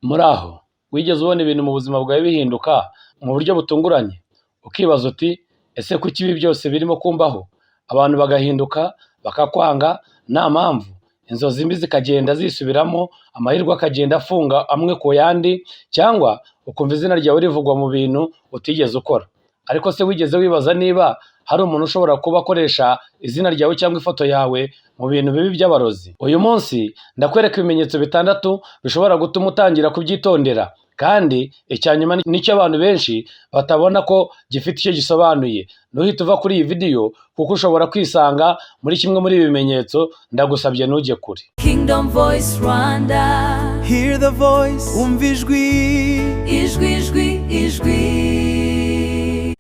Muraho, wigeze ubona ibintu mu buzima bwawe bihinduka mu buryo butunguranye? Ukibaza uti ese kuki ibi byose birimo kumbaho? Abantu bagahinduka, bakakwanga nta mpamvu, inzozi mbi zikagenda zisubiramo, amahirwe akagenda afunga amwe ku yandi, cyangwa ukumva izina ryawe rivugwa mu bintu utigeze ukora. Ariko se wigeze wibaza niba hari umuntu ushobora kuba akoresha izina ryawe cyangwa ifoto yawe mu bintu bibi by'abarozi? Uyu munsi ndakwereka ibimenyetso bitandatu bishobora gutuma utangira kubyitondera, kandi icya nyuma nicyo abantu benshi batabona ko gifite icyo gisobanuye. Nuhita uva kuri iyi video kuko ushobora kwisanga muri kimwe muri ibi bimenyetso, ndagusabye ntujye kure. Kingdom Voice Rwanda. Hear the voice, umva ijwi.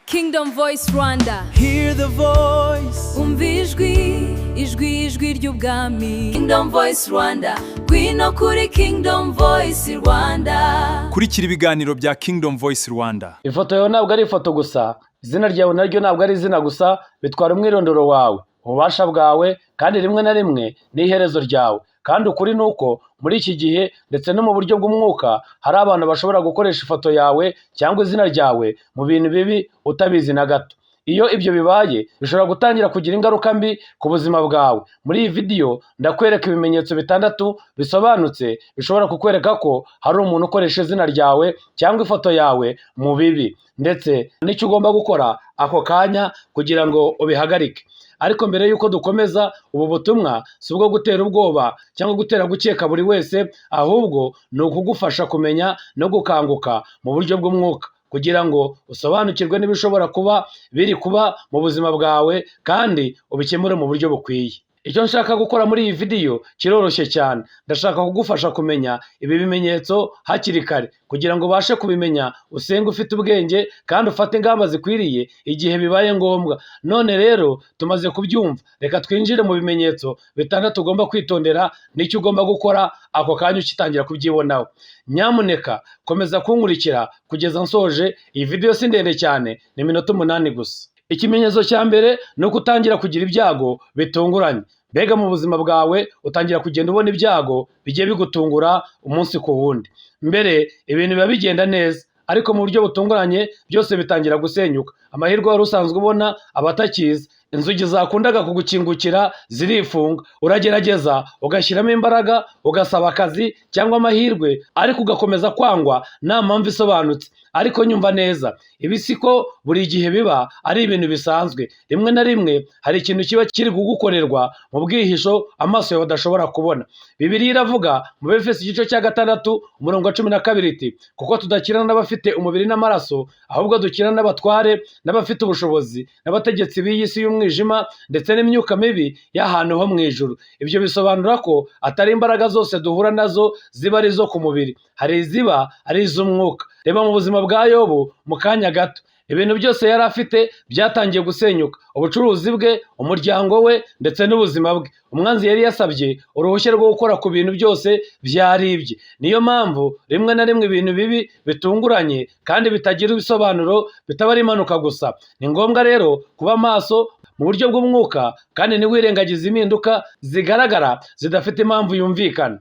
Kingdom Voice Rwanda. Hear the voice, Umva ijwi ry'ubwami. Kingdom Voice Rwanda. Gwino kuri Kingdom Voice Rwanda. kurikira ibiganiro bya Kingdom Voice Rwanda. Ifoto yawe ntabwo ari ifoto gusa, izina ryawe naryo ntabwo ari izina gusa, bitwara umwirondoro wawe, ububasha bwawe, kandi rimwe na rimwe n'iherezo ryawe. Kandi ukuri ni uko muri iki gihe ndetse no mu buryo bw'umwuka hari abantu bashobora gukoresha ifoto yawe cyangwa izina ryawe mu bintu bibi utabizi na gato. Iyo ibyo bibaye bishobora gutangira kugira ingaruka mbi ku buzima bwawe. Muri iyi video ndakwereka ibimenyetso bitandatu bisobanutse bishobora kukwereka ko hari umuntu ukoresha izina ryawe cyangwa ifoto yawe mu bibi, ndetse n'icyo ugomba gukora ako kanya kugira ngo ubihagarike. Ariko mbere y'uko dukomeza, ubu butumwa si ubwo gutera ubwoba cyangwa gutera gukeka buri wese, ahubwo ni ukugufasha kumenya no gukanguka mu buryo bw'umwuka, kugira ngo usobanukirwe n'ibishobora kuba biri kuba mu buzima bwawe kandi ubikemure mu buryo bukwiye. Icyo nshaka gukora muri iyi video kiroroshye cyane. Ndashaka kugufasha kumenya ibi bimenyetso hakiri kare kugira ngo ubashe kubimenya, usenge ufite ubwenge kandi ufate ingamba zikwiriye igihe bibaye ngombwa. None rero tumaze kubyumva, reka twinjire mu bimenyetso bitandatu ugomba kwitondera n'icyo ugomba gukora ako kanya ukitangira kubyibonaho. Nyamuneka komeza kunkurikira kugeza nsoje. Iyi video si ndende cyane, ni minota 8 gusa. Ikimenyetso cya mbere ni uko utangira kugira ibyago bitunguranye. Mbega mu buzima bwawe utangira kugenda ubona ibyago bigiye bigutungura umunsi ku wundi. Mbere ibintu biba bigenda neza, ariko mu buryo butunguranye byose bitangira gusenyuka. Amahirwe wari usanzwe ubona aba atakiza, inzugi zakundaga kugukingukira zirifunga. Uragerageza ugashyiramo imbaraga, ugasaba akazi cyangwa amahirwe, ariko ugakomeza kwangwa nta mpamvu isobanutse. Ariko nyumva neza, ibi siko buri gihe biba ari ibintu bisanzwe. Rimwe na rimwe hari ikintu kiba kiri kugukorerwa mu bwihisho amaso yawe adashobora kubona. Bibiliya iravuga mu Efeso igice cya 6 umurongo wa 12 iti, kuko tudakirana n'abafite umubiri n'amaraso, ahubwo dukirana n'abatware, n'abafite ubushobozi, n'abategetsi b'iyi si y'umwijima, ndetse n'imyuka mibi y'ahantu ho mu ijuru. Ibyo bisobanura ko atari imbaraga zose duhura nazo ziba ari izo ku mubiri, hari iziba ari iz'umwuka. Reba mu buzima bwa Yobu mu kanya gato, ibintu byose yari afite byatangiye gusenyuka: ubucuruzi bwe, umuryango we, ndetse n'ubuzima bwe. Umwanzi yari yasabye uruhushya rwo gukora ku bintu byose byari ibye. Niyo mpamvu rimwe na rimwe ibintu bibi bitunguranye kandi bitagira ibisobanuro bitaba ari impanuka gusa. Ni ngombwa rero kuba maso mu buryo bw'umwuka kandi ntiwirengagize impinduka zigaragara zidafite impamvu yumvikana.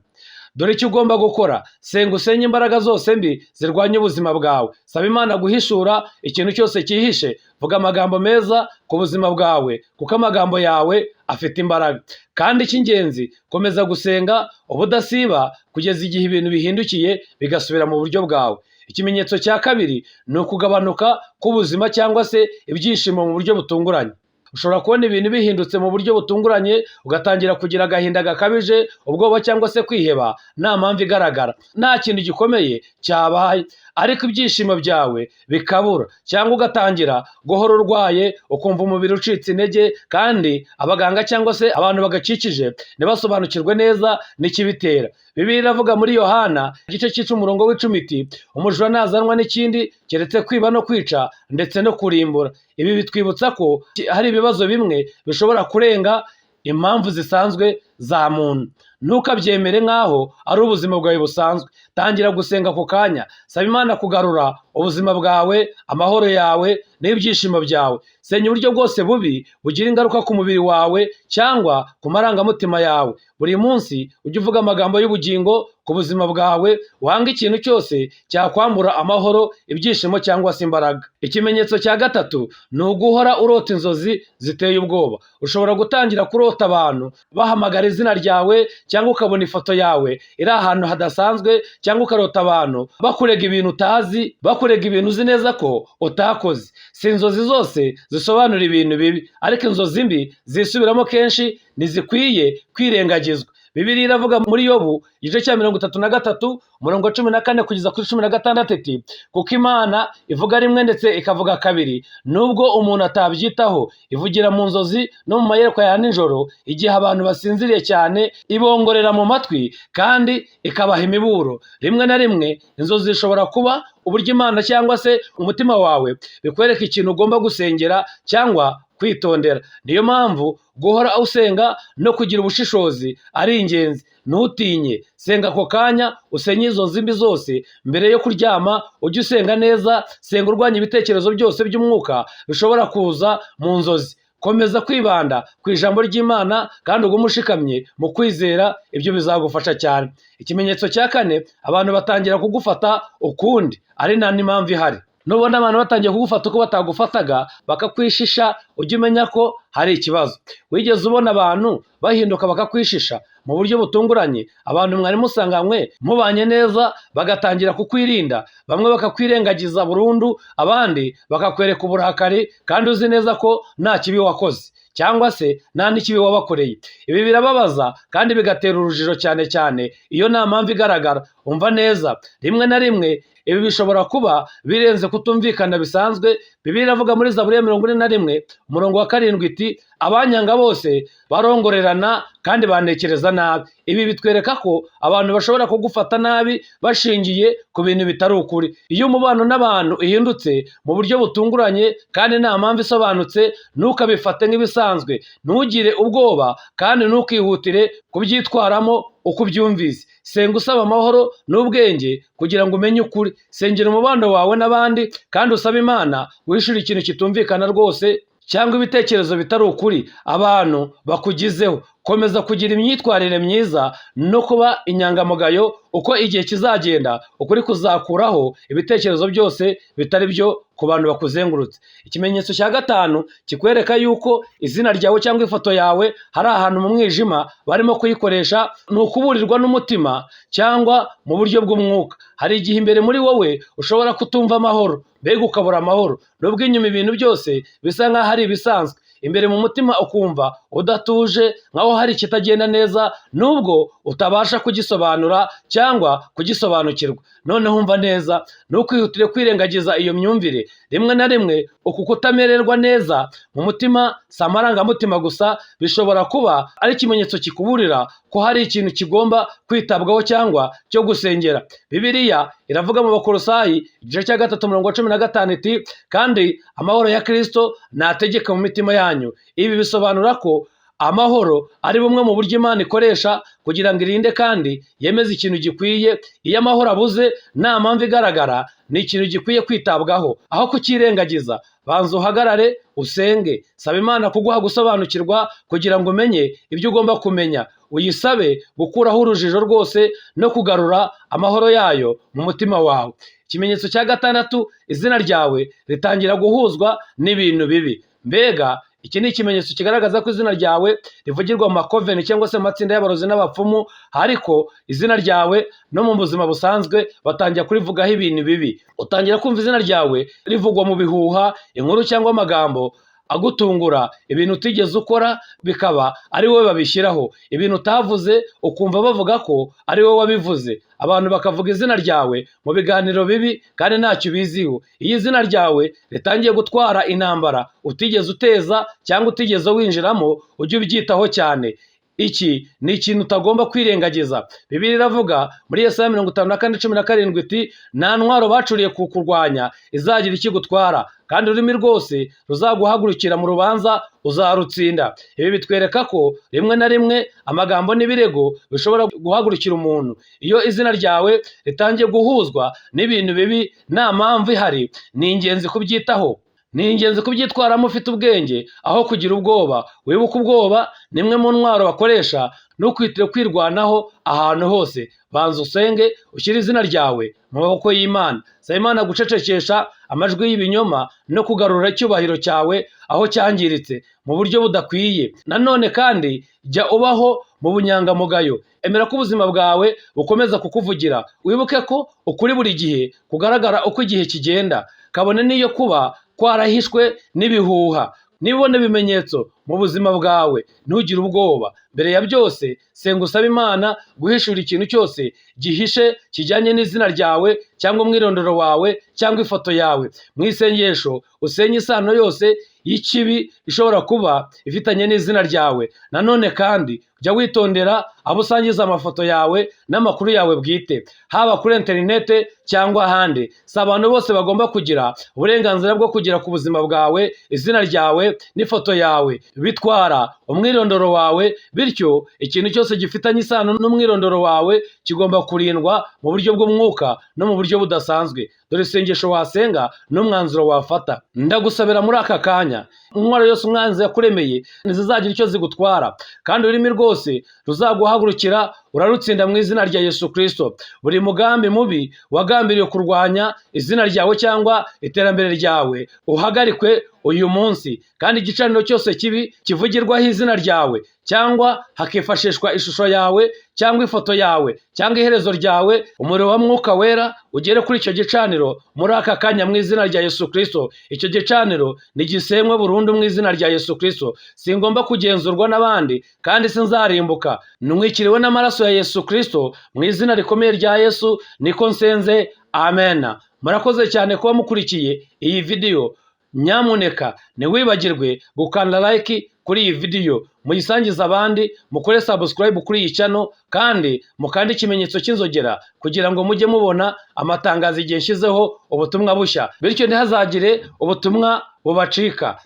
Dore icyo ugomba gukora: senga usenye imbaraga zose mbi zirwanya ubuzima bwawe. Saba Imana guhishura ikintu cyose cyihishe. Vuga amagambo meza ku buzima bwawe kuko amagambo yawe afite imbaraga. Kandi icy'ingenzi, komeza gusenga ubudasiba kugeza igihe ibintu bihindukiye bigasubira mu buryo bwawe. Ikimenyetso cya kabiri ni ukugabanuka k'ubuzima cyangwa se ibyishimo mu buryo butunguranye. Ushobora kubona ibintu bihindutse mu buryo butunguranye, ugatangira kugira agahinda gakabije, ubwoba cyangwa se kwiheba nta mpamvu igaragara, nta kintu gikomeye cyabaye, ariko ibyishimo byawe bikabura, cyangwa ugatangira guhora urwaye, ukumva umubiri ucitse intege, kandi abaganga cyangwa se abantu bagakikije ntibasobanukirwe neza n'ikibitera. Bibiliya iravuga muri Yohana igice cy'umurongo w'10 iti, umujura ntazanwa n'ikindi keretse kwiba no kwica ndetse no kurimbura. Ibi bitwibutsa ko hari ibibazo bimwe bishobora kurenga impamvu zisanzwe za muntu. Ntukabyemere nk'aho ari ubuzima bwawe busanzwe. tangira gusenga ako kanya, saba Imana kugarura ubuzima bwawe, amahoro yawe n'ibyishimo byawe. Senya uburyo bwose bubi bugira ingaruka ku mubiri wawe cyangwa ku marangamutima yawe. Buri munsi ujye uvuga amagambo y'ubugingo ku buzima bwawe, wanga ikintu cyose cyakwambura amahoro, ibyishimo cyangwa se imbaraga. Ikimenyetso cya gatatu ni uguhora urota inzozi ziteye ubwoba. Ushobora gutangira kurota abantu bahamagara izina ryawe, cyangwa ukabona ifoto yawe iri ahantu hadasanzwe, cyangwa ukarota abantu bakurega ibintu utazi, bakurega ibintu uzi neza ko utakoze. Si inzozi zose zisobanura ibintu bibi, ariko inzozi mbi zisubiramo kenshi ntizikwiye kwirengagizwa. Bibiliya iravuga muri Yobu igice cya 33 umurongo 14 kugeza kuri 16 iti kuko Imana ivuga rimwe ndetse ikavuga kabiri, nubwo umuntu atabyitaho, ivugira mu nzozi no mu mayerekwa ya nijoro, igihe abantu basinziriye cyane ibongorera mu matwi kandi ikabaha imiburo. Rimwe na rimwe inzozi zishobora kuba uburyo Imana cyangwa se umutima wawe bikwereka ikintu ugomba gusengera cyangwa kwitondera. Niyo mpamvu guhora usenga no kugira ubushishozi ari ingenzi. Ntutinye, senga ako kanya, usenye izo nzimbi zose. Mbere yo kuryama ujye usenga neza, senga urwanya ibitekerezo byose by'umwuka bishobora kuza mu nzozi. Komeza kwibanda ku ijambo ry'Imana kandi ugume ushikamye mu kwizera, ibyo bizagufasha cyane. Ikimenyetso cya kane, abantu batangira kugufata ukundi ari nta n'impamvu ihari. Nubona abantu batangiye kugufata uko batagufataga bakakwishisha, ujye umenya ko hari ikibazo. Wigeze ubona abantu bahinduka bakakwishisha mu buryo butunguranye? Abantu mwari musanganywe mubanye neza bagatangira kukwirinda, bamwe bakakwirengagiza burundu, abandi bakakwereka uburakari kandi uzi neza ko nta kibi wakoze cyangwa se nta n'ikibi wabakoreye. Ibi birababaza kandi bigatera urujijo cyane cyane iyo nta mpamvu igaragara. Umva neza, rimwe na rimwe ibi bishobora kuba birenze kutumvikana bisanzwe. Bibiliya iravuga muri Zaburi ya 41 umurongo wa 7 iti abanyanga bose barongorerana kandi banekereza nabi. Ibi bitwereka ko abantu bashobora kugufata nabi bashingiye ku bintu bitari ukuri. Iyo umubano n'abantu ihindutse mu buryo butunguranye kandi nta mpamvu isobanutse, ntukabifate nk'ibisanzwe. Ntugire ubwoba kandi ntukihutire kubyitwaramo uko ubyumvise. Senga usaba amahoro n'ubwenge kugira ngo umenye ukuri. Sengera umubano wawe n'abandi kandi usaba Imana wishura ikintu kitumvikana rwose cyangwa ibitekerezo bitari ukuri abantu bakugizeho. Komeza kugira imyitwarire myiza no kuba inyangamugayo. Uko igihe kizagenda, ukuri kuzakuraho ibitekerezo byose bitari byo ku bantu bakuzengurutse. Ikimenyetso cya gatanu kikwereka yuko izina ryawe cyangwa ifoto yawe hari ahantu mu mwijima barimo kuyikoresha, ni ukuburirwa n'umutima cyangwa mu buryo bw'umwuka. Hari igihe imbere muri wowe ushobora kutumva amahoro, mbega ukabura amahoro, nubwo inyuma ibintu byose bisa nk'aho ari ibisanzwe. Imbere mu mutima ukumva udatuje, nkaho hari ikitagenda neza, nubwo utabasha kugisobanura cyangwa kugisobanukirwa. None humva neza, ntukwihutire kwirengagiza iyo myumvire. Rimwe na rimwe uku kutamererwa neza mu mutima si amarangamutima gusa, bishobora kuba ari ikimenyetso kikuburira ko hari ikintu kigomba kwitabwaho cyangwa cyo gusengera. Bibiliya iravuga mu Bakolosayi igice cya 3:15 iti kandi amahoro ya Kristo nategeka mu mitima yanyu. Ibi bisobanura ko amahoro ari bumwe mu buryo Imana ikoresha kugira ngo irinde kandi yemeze ikintu gikwiye. Iyo amahoro abuze nta mpamvu igaragara, ni ikintu gikwiye kwitabwaho. Aho kukirengagiza, banza uhagarare usenge, saba Imana kuguha gusobanukirwa kugira ngo umenye ibyo ugomba kumenya. Uyisabe gukuraho urujijo rwose no kugarura amahoro yayo mu mutima wawe. Ikimenyetso cya gatandatu, izina ryawe ritangira guhuzwa n'ibintu bibi. Mbega iki ni ikimenyetso kigaragaza ko izina ryawe rivugirwa mu makoveni cyangwa se mu matsinda y'abarozi n'abapfumu, ariko izina ryawe no mu buzima busanzwe batangira kurivugaho ibintu bibi. Utangira kumva izina ryawe rivugwa mu bihuha, inkuru cyangwa amagambo agutungura. Ibintu utigeze ukora bikaba ari wowe babishyiraho, ibintu utavuze ukumva bavuga ko ari wowe wabivuze. Abantu bakavuga izina ryawe mu biganiro bibi kandi ntacyo ubiziho. Iyo izina ryawe ritangiye gutwara intambara utigeze uteza cyangwa utigeze winjiramo, ujye ubyitaho cyane. Iki ni ikintu utagomba kwirengagiza. Bibiliya iravuga muri Yesaya 54:17 iti nta ntwaro bacuriye kukurwanya izagira ikigutwara, kandi ururimi rwose ruzaguhagurukira mu rubanza uzarutsinda. Ibi bitwereka ko rimwe na rimwe amagambo n'ibirego bishobora guhagurukira umuntu. Iyo izina ryawe ritangiye guhuzwa n'ibintu bibi nta mpamvu ihari, ni ingenzi kubyitaho. Ni ingenzi kubyitwaramo ufite ubwenge aho kugira ubwoba. Wibuke ubwoba ni imwe mu ntwaro bakoresha, ntukwitire kwirwanaho ahantu hose. Banza usenge, ushyire izina ryawe mu maboko y'Imana. Saba Imana gucecekesha amajwi y'ibinyoma no kugarura icyubahiro cyawe aho cyangiritse mu buryo budakwiye. Nanone kandi jya ubaho mu bunyangamugayo. Emera ko ubuzima bwawe bukomeza kukuvugira. Wibuke ko ukuri buri gihe kugaragara uko igihe kigenda, kabone n'iyo kuba kwarahishwe n'ibihuha. Niba ubona ibimenyetso mu buzima bwawe, ntugire ubwoba. Mbere ya byose, senga usabe Imana guhishura ikintu cyose gihishe kijyanye n'izina ryawe cyangwa umwirondoro wawe cyangwa ifoto yawe. Mu isengesho usenye isano yose y'ikibi ishobora kuba ifitanye n'izina ryawe. Nanone kandi jya witondera abo usangiza amafoto yawe n'amakuru yawe bwite, haba kuri interinete cyangwa ahandi. Si abantu bose bagomba kugira uburenganzira bwo kugera ku buzima bwawe, izina ryawe n'ifoto yawe. Bitwara umwirondoro wawe, bityo ikintu cyose gifitanye isano n'umwirondoro wawe kigomba kurindwa mu buryo bw'umwuka no mu buryo budasanzwe. Dore isengesho wasenga n'umwanzuro wafata. Ndagusabira muri aka kanya, intwaro yose umwanzi yakuremeye ntizizagira icyo zigutwara, kandi ururimi rwose ruzaguhagurukira urarutsinda mu izina rya Yesu Kristo. Buri mugambi mubi wagambiriye kurwanya izina ryawe cyangwa iterambere ryawe uhagarikwe uyu munsi, kandi igicaniro cyose kibi kivugirwaho izina ryawe cyangwa hakifashishwa ishusho yawe cyangwa ifoto yawe cyangwa iherezo ryawe, umuriro wa Mwuka Wera ugere kuri icyo gicaniro muri aka kanya mu izina rya Yesu Kristo. Icyo gicaniro nigisenywe burundu mu izina rya Yesu Kristo. Singomba kugenzurwa n'abandi kandi sinzarimbuka. Numwikiriwe n'amaraso ya Yesu Kristo, mu izina rikomeye rya Yesu niko nsenze, amen. Murakoze cyane kuba mukurikiye iyi video. Nyamuneka ntiwibagirwe gukanda like kuri iyi video, muyisangiza abandi, mukore subscribe kuri iyi channel, kandi mukande ikimenyetso cy'inzogera kugira ngo mujye mubona amatangazo igihe nshyizeho ubutumwa bushya, bityo ntihazagire ubutumwa bubacika.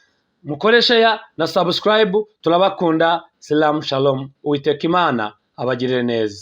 Mukoreshe ya na subscribe. Turabakunda. Salam shalom. Uwiteka Imana abagirire neza.